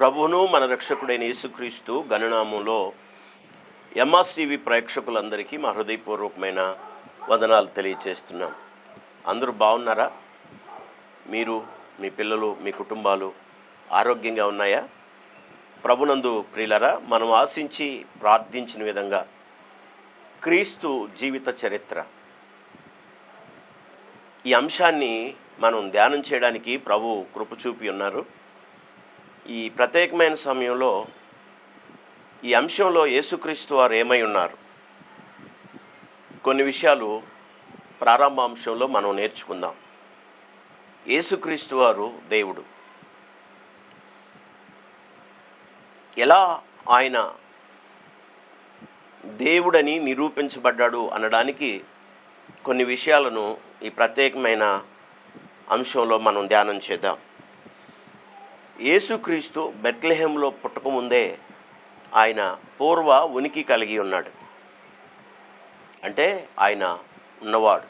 ప్రభువును మన రక్షకుడైన యేసుక్రీస్తు గణనామంలో ఎంఆర్స్ టీవీ ప్రేక్షకులందరికీ మా హృదయపూర్వకమైన వందనాలు తెలియజేస్తున్నాం. అందరూ బాగున్నారా? మీరు, మీ పిల్లలు, మీ కుటుంబాలు ఆరోగ్యంగా ఉన్నాయా? ప్రభునందు ప్రియులరా, మనం ఆశించి ప్రార్థించిన విధంగా క్రీస్తు జీవిత చరిత్ర ఈ అంశాన్ని మనం ధ్యానం చేయడానికి ప్రభు కృప చూపి ఉన్నారు. ఈ ప్రత్యేకమైన సమయంలో ఈ అంశంలో యేసుక్రీస్తు వారు ఏమై ఉన్నారు, కొన్ని విషయాలు ప్రారంభ అంశంలో మనం నేర్చుకుందాం. యేసుక్రీస్తు వారు దేవుడు. ఎలా ఆయన దేవుడని నిరూపించబడ్డాడు అనడానికి కొన్ని విషయాలను ఈ ప్రత్యేకమైన అంశంలో మనం ధ్యానం చేద్దాం. యేసుక్రీస్తు బెత్లెహేంలో పుట్టకముందే ఆయన పూర్వ ఉనికి కలిగి ఉన్నాడు. అంటే ఆయన ఉన్నవాడు.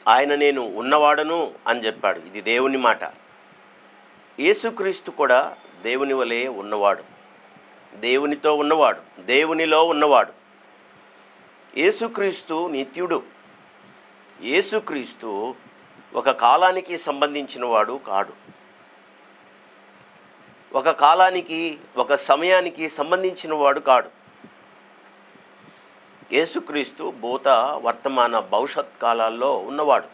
ఆయన నేను ఉన్నవాడను అని చెప్పాడు. ఇది దేవుని మాట. యేసుక్రీస్తు కూడా దేవుని వలె ఉన్నవాడు, దేవునితో ఉన్నవాడు, దేవునిలో ఉన్నవాడు. యేసుక్రీస్తు నిత్యుడు. యేసుక్రీస్తు ఒక కాలానికి సంబంధించిన వాడు కాడు. ఒక కాలానికి, ఒక సమయానికి సంబంధించిన వాడు కాడు. యేసుక్రీస్తు భూత, వర్తమాన, భవిష్యత్ కాలాల్లో ఉన్నవాడు.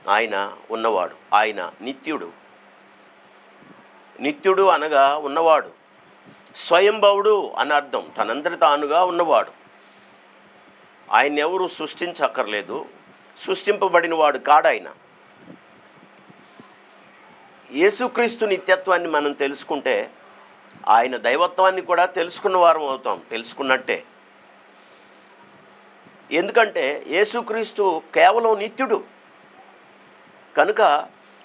ఆయన ఉన్నవాడు. ఆయన నిత్యుడు. నిత్యుడు అనగా ఉన్నవాడు. స్వయంభవుడు అని అర్థం. తనంతటి తానుగా ఉన్నవాడు. ఆయన ఎవరు సృష్టించక్కర్లేదు. సృష్టింపబడిన వాడు కాడాయన. యేసుక్రీస్తు నిత్యత్వాన్ని మనం తెలుసుకుంటే ఆయన దైవత్వాన్ని కూడా తెలుసుకున్న వారం అవుతాం, తెలుసుకున్నట్టే. ఎందుకంటే యేసుక్రీస్తు కేవలం నిత్యుడు కనుక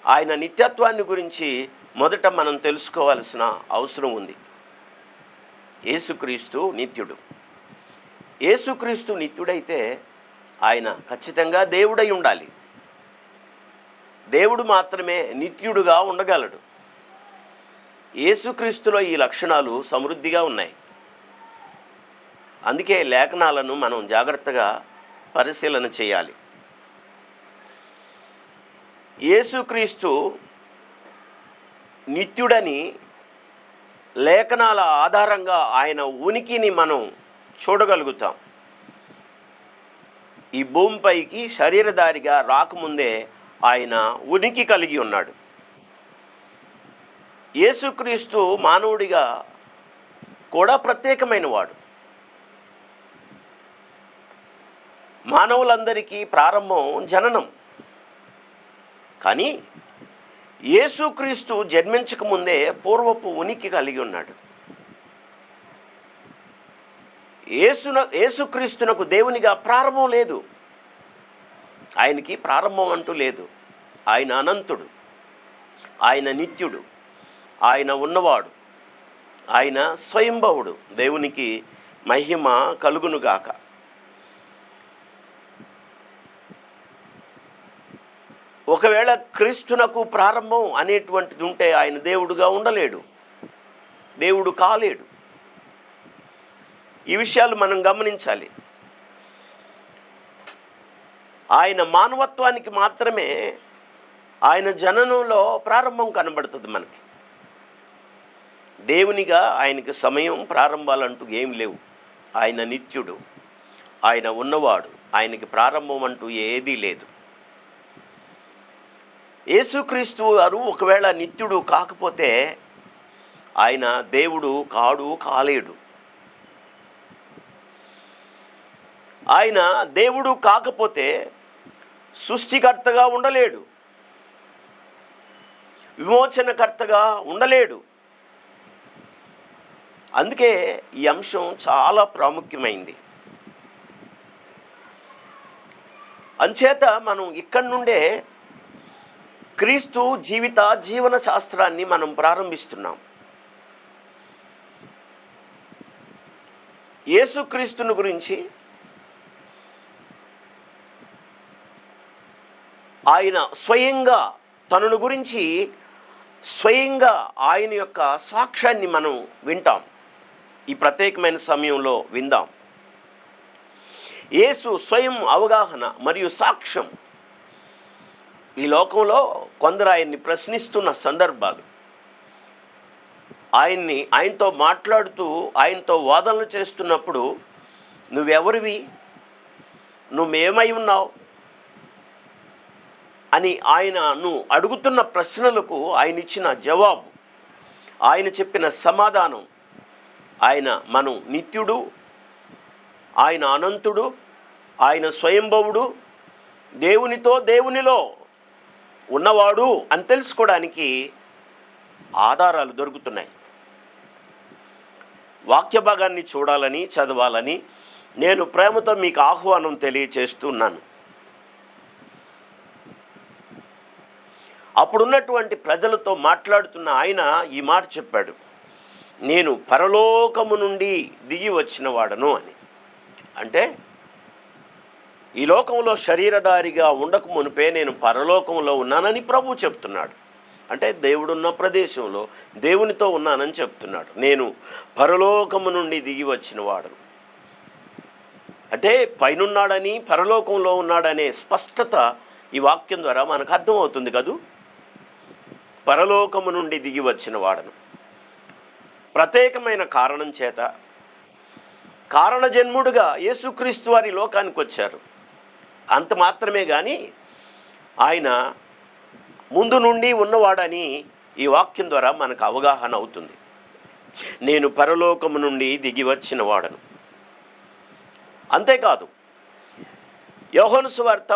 ఆయన నిత్యత్వాన్ని గురించి మొదట మనం తెలుసుకోవాల్సిన అవసరం ఉంది. యేసుక్రీస్తు నిత్యుడు. యేసుక్రీస్తు నిత్యుడైతే ఆయన ఖచ్చితంగా దేవుడై ఉండాలి. దేవుడు మాత్రమే నిత్యుడుగా ఉండగలడు. యేసుక్రీస్తులో ఈ లక్షణాలు సమృద్ధిగా ఉన్నాయి. అందుకే లేఖనాలను మనం జాగ్రత్తగా పరిశీలన చేయాలి. యేసుక్రీస్తు నిత్యుడని లేఖనాల ఆధారంగా ఆయన ఉనికిని మనం చూడగలుగుతాం. ఈ భూమిపైకి శరీరధారిగా రాకముందే ఆయన ఉనికి కలిగి ఉన్నాడు. యేసుక్రీస్తు మానవుడిగా కూడా ప్రత్యేకమైన వాడు. మానవులందరికీ ప్రారంభం జననం. కానీ యేసుక్రీస్తు జన్మించకముందే పూర్వపు ఉనికి కలిగి ఉన్నాడు. యేసుక్రీస్తునకు దేవునిగా ప్రారంభం లేదు. ఆయనకి ప్రారంభం అంటూ లేదు. ఆయన అనంతుడు, ఆయన నిత్యుడు, ఆయన ఉన్నవాడు, ఆయన స్వయంభవుడు. దేవునికి మహిమ కలుగునుగాక. ఒకవేళ క్రీస్తునకు ప్రారంభం అనేటువంటిది ఉంటే ఆయన దేవుడుగా ఉండలేడు, దేవుడు కాలేడు. ఈ విషయాలు మనం గమనించాలి. ఆయన మానవత్వానికి మాత్రమే ఆయన జననంలో ప్రారంభం కనబడుతుంది మనకి. దేవునిగా ఆయనకి సమయం, ప్రారంభాలంటూ ఏం లేవు. ఆయన నిత్యుడు, ఆయన ఉన్నవాడు, ఆయనకి ప్రారంభం అంటూ ఏదీ లేదు. యేసుక్రీస్తు వారు ఒకవేళ నిత్యుడు కాకపోతే ఆయన దేవుడు కాడు, కాలేడు. ఆయన దేవుడు కాకపోతే సృష్టికర్తగా ఉండలేడు, విమోచనకర్తగా ఉండలేడు. అందుకే ఈ అంశం చాలా ప్రాముఖ్యమైంది. అంచేత మనం ఇక్కడి నుండే క్రీస్తు జీవన శాస్త్రాన్ని మనం ప్రారంభిస్తున్నాం. యేసుక్రీస్తుని గురించి ఆయన స్వయంగా తనను గురించి స్వయంగా ఆయన యొక్క సాక్ష్యాన్ని మనం వింటాం. ఈ ప్రత్యేకమైన సమయంలో విందాం. యేసు స్వయం అవగాహన మరియు సాక్ష్యం. ఈ లోకంలో కొందరు ఆయన్ని ప్రశ్నిస్తున్న సందర్భాలు, ఆయనతో మాట్లాడుతూ ఆయనతో వాదనలు చేస్తున్నప్పుడు, నువ్వెవరివి, నువ్వేమై ఉన్నావు అని ఆయనను అడుగుతున్న ప్రశ్నలకు ఆయన ఇచ్చిన జవాబు, ఆయన చెప్పిన సమాధానం, మనం నిత్యుడు, ఆయన అనంతుడు, ఆయన స్వయంభవుడు, దేవునితో దేవునిలో ఉన్నవాడు అని తెలుసుకోవడానికి ఆధారాలు దొరుకుతున్నాయి. వాక్య భాగాన్ని చూడాలని, చదవాలని నేను ప్రేమతో మీకు ఆహ్వానం తెలియచేస్తున్నాను. అప్పుడున్నటువంటి ప్రజలతో మాట్లాడుతున్న ఆయన ఈ మాట చెప్పాడు, నేను పరలోకము నుండి దిగి వచ్చిన వాడను అని. అంటే ఈ లోకంలో శరీరధారిగా ఉండక మునిపే నేను పరలోకంలో ఉన్నానని ప్రభు చెప్తున్నాడు. అంటే దేవుడున్న ప్రదేశంలో దేవునితో ఉన్నానని చెప్తున్నాడు. నేను పరలోకము నుండి దిగి వచ్చిన వాడను అంటే పైనున్నాడని, పరలోకంలో ఉన్నాడనే స్పష్టత ఈ వాక్యం ద్వారా మనకు అర్థమవుతుంది కదూ. పరలోకము నుండి దిగి వచ్చిన వాడను, ప్రత్యేకమైన కారణం చేత కారణజన్ముడుగా యేసుక్రీస్తు వారి లోకానికి వచ్చారు. అంత మాత్రమే కానీ ఆయన ముందు నుండి ఉన్నవాడని ఈ వాక్యం ద్వారా మనకు అవగాహన అవుతుంది. నేను పరలోకము నుండి దిగి వచ్చిన వాడను. అంతేకాదు, యోహాను సువార్త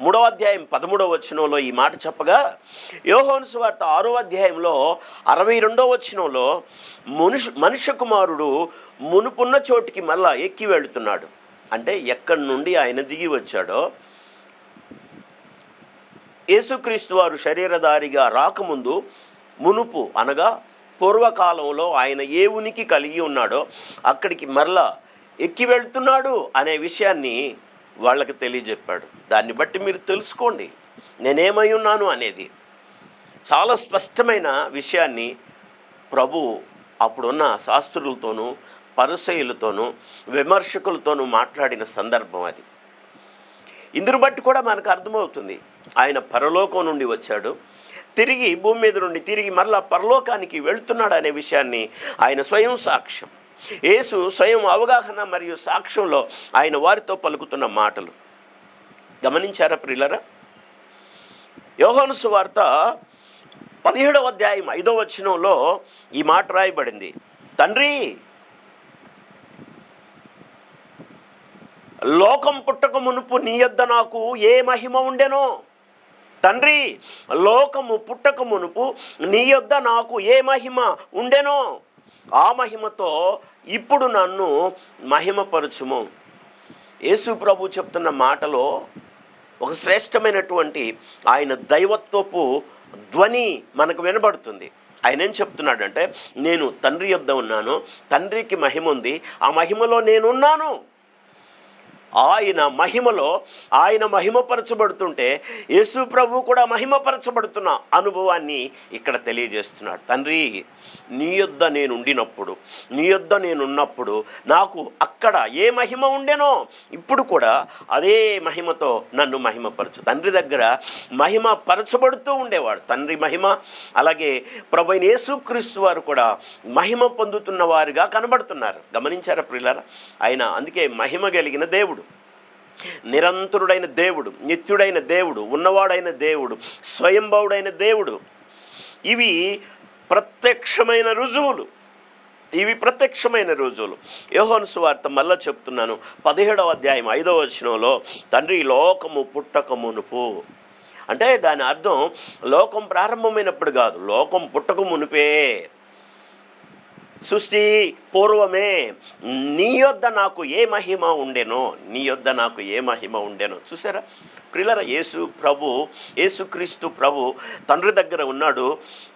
3వ అధ్యాయం 13వ వచనంలో ఈ మాట చెప్పగా, యోహాను సువార్త 6వ అధ్యాయంలో 62వ వచనంలో మనుష్య కుమారుడు మునుపున్న చోటికి మళ్ళా ఎక్కి వెళుతున్నాడు. అంటే ఎక్కడి నుండి ఆయన దిగి వచ్చాడో, యేసుక్రీస్తు వారు శరీరధారిగా రాకముందు మునుపు అనగా పూర్వకాలంలో ఆయన ఏ ఉనికి కలిగి ఉన్నాడో అక్కడికి మరలా ఎక్కి వెళ్తున్నాడు అనే విషయాన్ని వాళ్ళకి తెలియజెప్పాడు. దాన్ని బట్టి మీరు తెలుసుకోండి నేనేమై ఉన్నాను అనేది. చాలా స్పష్టమైన విషయాన్ని ప్రభు అప్పుడున్న శాస్త్రులతోనూ పరిసయ్యులతోనూ విమర్శకులతోనూ మాట్లాడిన సందర్భం అది. ఇందును బట్టి కూడా మనకు అర్థమవుతుంది ఆయన పరలోకం నుండి వచ్చాడు, తిరిగి భూమి మీద నుండి తిరిగి మరలా పరలోకానికి వెళుతున్నాడు అనే విషయాన్ని ఆయన స్వయం సాక్ష్యం. యేసు స్వయం అవగాహన మరియు సాక్ష్యంలో ఆయన వారితో పలుకుతున్న మాటలు గమనించారా ప్రియులారా? యోహాను సువార్త 17వ అధ్యాయం 5వ వచనంలో ఈ మాట రాయబడింది, తండ్రి లోకం పుట్టక మునుపు నీ యొద్ద నాకు ఏ మహిమ ఉండెనో. తండ్రి లోకము పుట్టక మునుపు నీ యొద్ద నాకు ఏ మహిమ ఉండెనో, ఆ మహిమతో ఇప్పుడు నన్ను మహిమపరచుము. యేసు ప్రభు చెప్తున్న మాటలో ఒక శ్రేష్టమైనటువంటి ఆయన దైవత్వపు ధ్వని మనకు వినబడుతుంది. ఆయన ఏం చెప్తున్నాడంటే, నేను తండ్రి యొద్ద ఉన్నాను, తండ్రికి మహిమ ఉంది, ఆ మహిమలో నేనున్నాను. ఆయన మహిమలో ఆయన మహిమపరచబడుతుంటే యేసు ప్రభు కూడా మహిమపరచబడుతున్న అనుభవాన్ని ఇక్కడ తెలియజేస్తున్నాడు. తండ్రి నీ యొద్ద నేను ఉండినప్పుడు, నీ యొద్ద నేనున్నప్పుడు నాకు అక్కడ ఏ మహిమ ఉండెనో ఇప్పుడు కూడా అదే మహిమతో నన్ను మహిమపరచు. తండ్రి దగ్గర మహిమ పరచబడుతూ ఉండేవాడు తండ్రి మహిమ. అలాగే ప్రభువైన యేసుక్రీస్తు వారు కూడా మహిమ పొందుతున్న వారుగా కనబడుతున్నారు. గమనించారా ప్రియులారా? ఆయన అందుకే మహిమ కలిగిన దేవుడు, నిరంతరుడైన దేవుడు, నిత్యుడైన దేవుడు, ఉన్నవాడైన దేవుడు, స్వయంభవుడైన దేవుడు. ఇవి ప్రత్యక్షమైన రుజువులు. యోహాను సువార్త మళ్ళా చెప్తున్నాను 17వ అధ్యాయం 5వ వచనంలో, తండ్రి లోకము పుట్టక మునుపు అంటే దాని అర్థం లోకం ప్రారంభమైనప్పుడు కాదు, లోకం పుట్టక మునుపే, సృష్టి పూర్వమే నీ యొద్ద నాకు ఏ మహిమ ఉండెనో, నీ యొద్ద నాకు ఏ మహిమ ఉండెనో. చూసారా ప్రియులారా? యేసుక్రీస్తు ప్రభు తండ్రి దగ్గర ఉన్నాడు,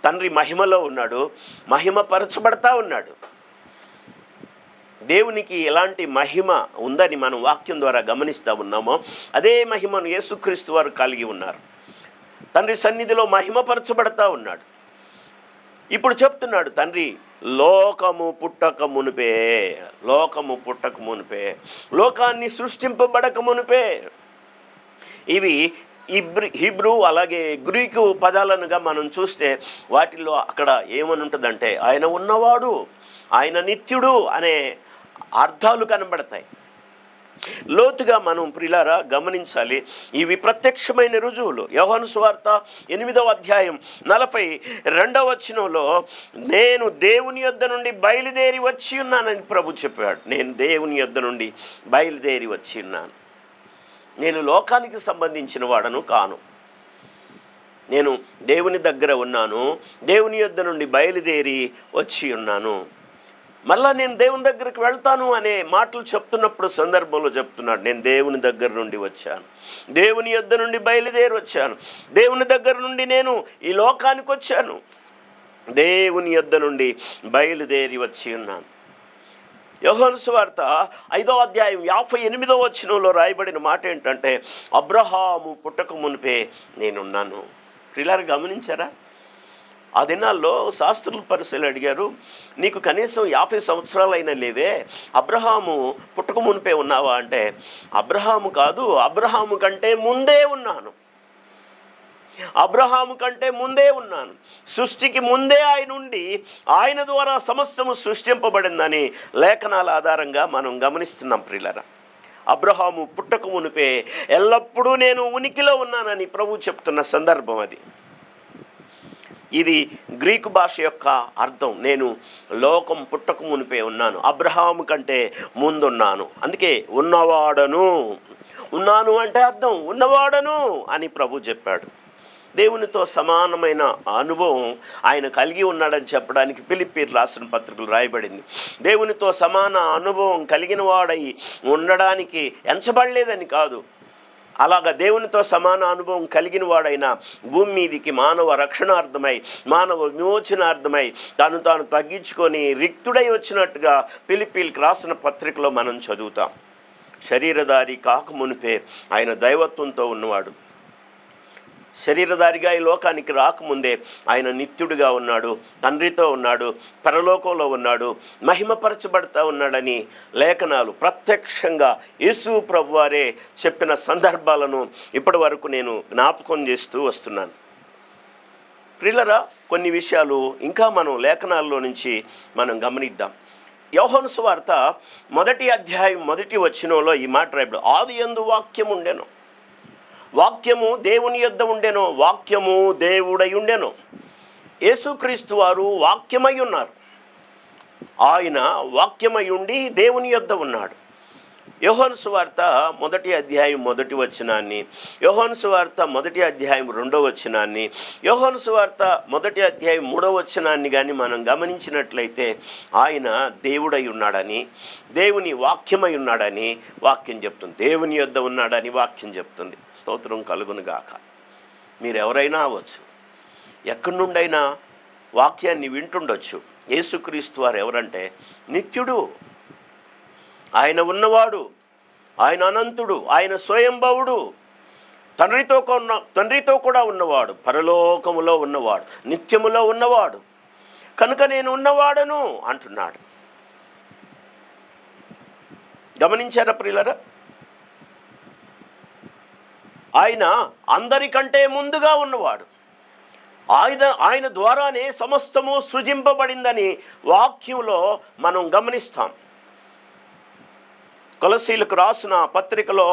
తండ్రి మహిమలో ఉన్నాడు, మహిమపరచబడతా ఉన్నాడు. దేవునికి ఎలాంటి మహిమ ఉందని మనం వాక్యం ద్వారా గమనిస్తూ ఉన్నామో అదే మహిమను యేసుక్రీస్తు వారు కలిగి ఉన్నారు. తండ్రి సన్నిధిలో మహిమపరచబడతా ఉన్నాడు. ఇప్పుడు చెప్తున్నాడు తండ్రి, లోకము పుట్టక మునిపే, లోకము పుట్టక మునిపే, లోకాన్ని సృష్టింపబడక మునిపే. ఇవి హిబ్రూ అలాగే గ్రీకు పదాలనుగా మనం చూస్తే వాటిల్లో అక్కడ ఏమని ఉంటుందంటే ఆయన ఉన్నవాడు, ఆయన నిత్యుడు అనే అర్థాలు కనబడతాయి. లోతుగా మనం ప్రియులారా గమనించాలి. ఇవి ప్రత్యక్షమైన రుజువులు. యోహాను సువార్త 8వ అధ్యాయం 42వ వచనంలో నేను దేవుని యొద్ద నుండి బయలుదేరి వచ్చి ఉన్నానని ప్రభు చెప్పాడు. నేను దేవుని యొద్ద నుండి బయలుదేరి వచ్చి ఉన్నాను. నేను లోకానికి సంబంధించిన వాడను కాను. నేను దేవుని దగ్గర ఉన్నాను, దేవుని యొద్ద నుండి బయలుదేరి వచ్చి ఉన్నాను. మళ్ళా నేను దేవుని దగ్గరికి వెళ్తాను అనే మాటలు చెప్తున్నప్పుడు సందర్భంలో చెప్తున్నాడు, నేను దేవుని దగ్గర నుండి వచ్చాను, దేవుని యొద్ద నుండి బయలుదేరి వచ్చాను, దేవుని దగ్గర నుండి నేను ఈ లోకానికి వచ్చాను, దేవుని యొద్ద నుండి బయలుదేరి వచ్చి ఉన్నాను. యోహాను సువార్త 5వ అధ్యాయం 58వ వచనంలో రాయబడిన మాట ఏంటంటే అబ్రహాము పుట్టక మునిపే నేనున్నాను. ప్రియులారా గమనించారా? ఆ దినాల్లో శాస్త్రులు పరిశీలన అడిగారు, నీకు కనీసం 50 సంవత్సరాలైనా లేవే, అబ్రహాము పుట్టక మునిపే ఉన్నావా అంటే అబ్రహాము కాదు, అబ్రహాము కంటే ముందే ఉన్నాను, అబ్రహాము కంటే ముందే ఉన్నాను. సృష్టికి ముందే ఆయన ఉండి ఆయన ద్వారా సమస్తము సృష్టింపబడిందని లేఖనాల ఆధారంగా మనం గమనిస్తున్నాం. ప్రియులారా, అబ్రహాము పుట్టక మునిపే ఎల్లప్పుడూ నేను ఉనికిలో ఉన్నానని ప్రభు చెప్తున్న సందర్భం అది. ఇది గ్రీకు భాష యొక్క అర్థం. నేను లోకం పుట్టక మునిపే ఉన్నాను, అబ్రహాము కంటే ముందున్నాను. అందుకే ఉన్నవాడను, ఉన్నాను అంటే అర్థం ఉన్నవాడను అని ప్రభు చెప్పాడు. దేవునితో సమానమైన అనుభవం ఆయన కలిగి ఉన్నాడని చెప్పడానికి ఫిలిప్పీయులకు రాసిన పత్రికలు రాయబడింది. దేవునితో సమాన అనుభవం కలిగిన వాడై ఉండడానికి ఎంచబడలేదని కాదు, అలాగా దేవునితో సమాన అనుభవం కలిగిన వాడైన భూమి మీదికి మానవ రక్షణార్థమై, మానవ విమోచనార్థమై తాను తగ్గించుకొని రిక్తుడై వచ్చినట్టుగా ఫిలిప్పీయులకు రాసిన పత్రికలో మనం చదువుతాం. శరీరధారి కాకమునిపే ఆయన దైవత్వంతో ఉన్నవాడు. శరీరధారిగా ఈ లోకానికి రాకముందే ఆయన నిత్యుడిగా ఉన్నాడు, తండ్రితో ఉన్నాడు, పరలోకంలో ఉన్నాడు, మహిమపరచబడతా ఉన్నాడని లేఖనాలు ప్రత్యక్షంగా యేసు ప్రభువారే చెప్పిన సందర్భాలను ఇప్పటి వరకు నేను జ్ఞాపకం చేస్తూ వస్తున్నాను. ప్రియులారా, కొన్ని విషయాలు ఇంకా మనం లేఖనాల్లో నుంచి మనం గమనిద్దాం. యోహాను సువార్త 1వ అధ్యాయం 1వ వచనంలో ఈ మాట రాయబడింది, ఆదియందు వాక్యం ఉండెను, వాక్యము దేవుని యొద్ద ఉండెను, వాక్యము దేవుడై ఉండెను. యేసుక్రీస్తు వారు వాక్యమై ఉన్నారు. ఆయన వాక్యమై ఉండి దేవుని యొద్ద ఉన్నాడు. యోహాను సువార్త 1వ అధ్యాయం 1వ వచనాన్ని, యోహాను సువార్త 1వ అధ్యాయం 2వ వచనాన్ని, యోహాను సువార్త 1వ అధ్యాయం 3వ వచనాన్ని కానీ మనం గమనించినట్లయితే ఆయన దేవుడై ఉన్నాడని, దేవుని వాక్యమై ఉన్నాడని వాక్యం చెప్తుంది, దేవుని యొద్ద ఉన్నాడని వాక్యం చెప్తుంది. స్తోత్రం కలుగును గాక. మీరు ఎవరైనా అవ్వచ్చు, ఎక్కడి నుండైనా వాక్యాన్ని వింటుండొచ్చు. యేసుక్రీస్తు వారు ఎవరంటే నిత్యుడు, ఆయన ఉన్నవాడు, ఆయన అనంతుడు, ఆయన స్వయంభవుడు, తండ్రితో కూడా ఉన్నవాడు, పరలోకములో ఉన్నవాడు, నిత్యములో ఉన్నవాడు, కనుక నేను ఉన్నవాడను అంటున్నాడు. గమనించారా ప్రియులారా? ఆయన అందరికంటే ముందుగా ఉన్నవాడు, ఆయన ద్వారానే సమస్తము సృజింపబడిందని వాక్యంలో మనం గమనిస్తాం. కొలస్సీలకు రాసిన పత్రికలో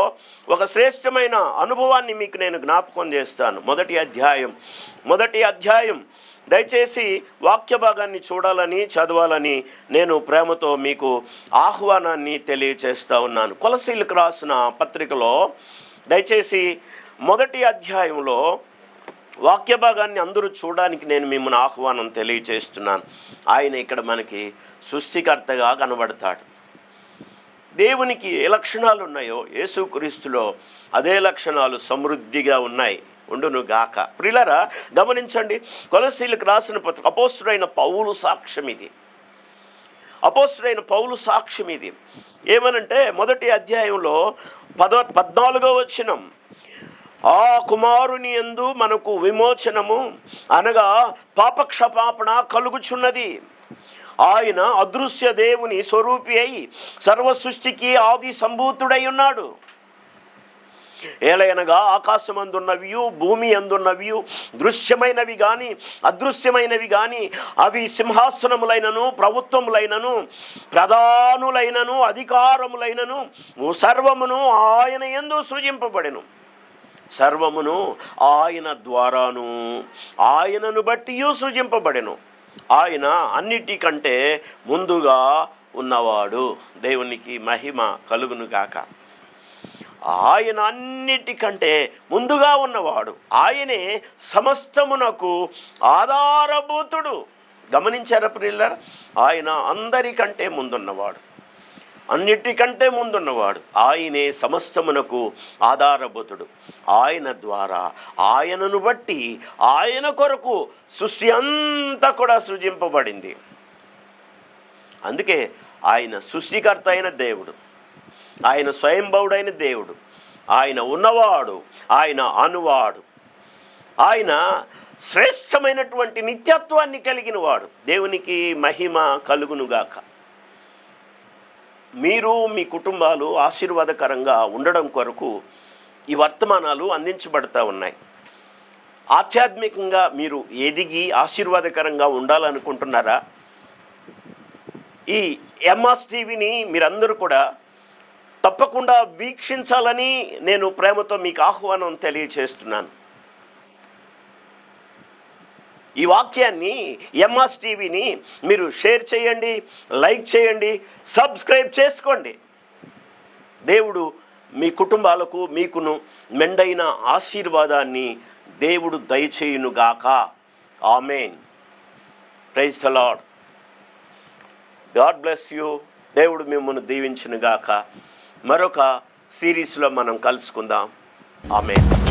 ఒక శ్రేష్టమైన అనుభవాన్ని మీకు నేను జ్ఞాపకం చేస్తాను. 1వ అధ్యాయం దయచేసి వాక్య భాగాన్ని చూడాలని, చదవాలని నేను ప్రేమతో మీకు ఆహ్వానాన్ని తెలియచేస్తూ ఉన్నాను. కొలస్సీలకు రాసిన పత్రికలో దయచేసి 1వ అధ్యాయంలో వాక్య భాగాన్ని అందరూ చూడడానికి నేను మిమ్మల్ని ఆహ్వానం తెలియచేస్తున్నాను. ఆయన ఇక్కడ మనకి సృష్టికర్తగా కనబడతాడు. దేవునికి ఏ లక్షణాలు ఉన్నాయో యేసుక్రీస్తులో అదే లక్షణాలు సమృద్ధిగా ఉన్నాయి, ఉండును గాక. ప్రియులారా గమనించండి, కొలస్సీలకు రాసిన పత్రిక అపోస్తుడైన పౌలు సాక్ష్యం ఇది. అపోస్తుడైన పౌలు సాక్ష్యం ఇది ఏమనంటే 1వ అధ్యాయంలో 14వ వచనం, ఆ కుమారుని యందు మనకు విమోచనము అనగా పాపక్షమాపణ కలుగుచున్నది. ఆయన అదృశ్య దేవుని స్వరూపి అయి సర్వ సృష్టికి ఆది సంభూతుడై ఉన్నాడు. ఏలయనగా ఆకాశమందున్నవి, భూమి అందున్నవి, దృశ్యమైనవి కానీ అదృశ్యమైనవి కానీ, అవి సింహాసనములైనను, ప్రభుత్వములైనను, ప్రధానులైనను, అధికారములైనను సర్వమును ఆయన యందు సృజింపబడెను. సర్వమును ఆయన ద్వారాను ఆయనను బట్టి సృజింపబడెను. ఆయన అన్నిటికంటే ముందుగా ఉన్నవాడు. దేవునికి మహిమ కలుగును గాక. ఆయన అన్నిటికంటే ముందుగా ఉన్నవాడు. ఆయనే సమస్తమునకు ఆధారభూతుడు. గమనించారా ప్రియులారా? ఆయన అందరికంటే ముందున్నవాడు, అన్నిటికంటే ముందున్నవాడు. ఆయనే సమస్తమునకు ఆధారభూతుడు. ఆయన ద్వారా, ఆయనను బట్టి, ఆయన కొరకు సృష్టి అంతా కూడా సృజింపబడింది. అందుకే ఆయన సృష్టికర్త అయిన దేవుడు, ఆయన స్వయంభవుడైన దేవుడు, ఆయన ఉన్నవాడు, ఆయన అనువాడు, ఆయన శ్రేష్టమైనటువంటి నిత్యత్వాన్ని కలిగిన వాడు. దేవునికి మహిమ కలుగునుగాక. మీరు మీ కుటుంబాలు ఆశీర్వాదకరంగా ఉండడం కొరకు ఈ వర్తమానాలు అందించబడతా ఉన్నాయి. ఆధ్యాత్మికంగా మీరు ఎదిగి ఆశీర్వాదకరంగా ఉండాలనుకుంటున్నారా? ఈ ఎంఆర్స్ టీవీని మీరందరూ కూడా తప్పకుండా వీక్షించాలని నేను ప్రేమతో మీకు ఆహ్వానం తెలియచేస్తున్నాను. ఈ వాక్యాన్ని, ఎంఆర్స్ టీవీని మీరు షేర్ చేయండి, లైక్ చేయండి, సబ్స్క్రైబ్ చేసుకోండి. దేవుడు మీ కుటుంబాలకు, మీకును మెండైన ఆశీర్వాదాన్ని దేవుడు దయచేయునుగాక. ఆమేన్. Praise the Lord. God bless you. దేవుడు మిమ్మల్ని దీవించునుగాక. మరొక సిరీస్లో మనం కలుసుకుందాం. ఆమేన్.